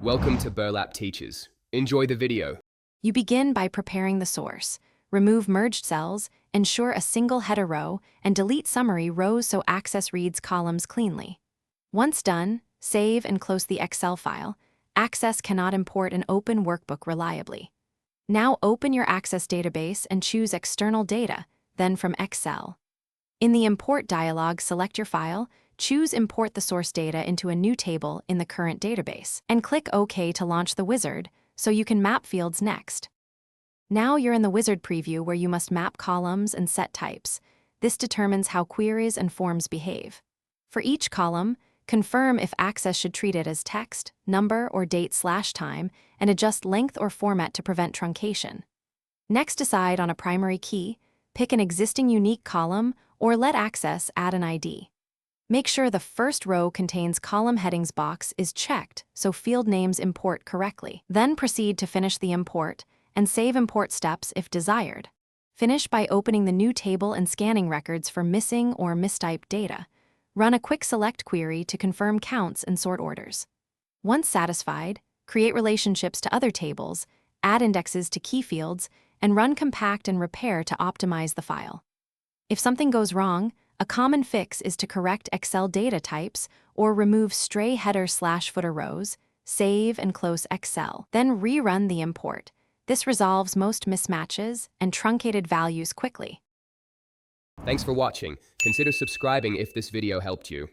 Welcome to Burlap Teachers. Enjoy the video. You begin by preparing the source. Remove merged cells, ensure a single header row, and delete summary rows so Access reads columns cleanly. Once done, save and close the Excel file. Access cannot import an open workbook reliably. Now open your Access database and choose External Data, then from Excel. In the Import dialog, select your file, choose Import the source data into a new table in the current database, and click OK to launch the wizard so you can map fields next. Now you're in the wizard preview where you must map columns and set types. This determines how queries and forms behave. For each column, confirm if Access should treat it as text, number, or date/time, and adjust length or format to prevent truncation. Next, decide on a primary key, pick an existing unique column, or let Access add an ID. Make sure the first row contains column headings box is checked so field names import correctly. Then proceed to finish the import and save import steps if desired. Finish by opening the new table and scanning records for missing or mistyped data. Run a quick select query to confirm counts and sort orders. Once satisfied, create relationships to other tables, add indexes to key fields, and run compact and repair to optimize the file. If something goes wrong, a common fix is to correct Excel data types or remove stray header/footer rows, save and close Excel, then rerun the import. This resolves most mismatches and truncated values quickly. Thanks for watching. Consider subscribing if this video helped you.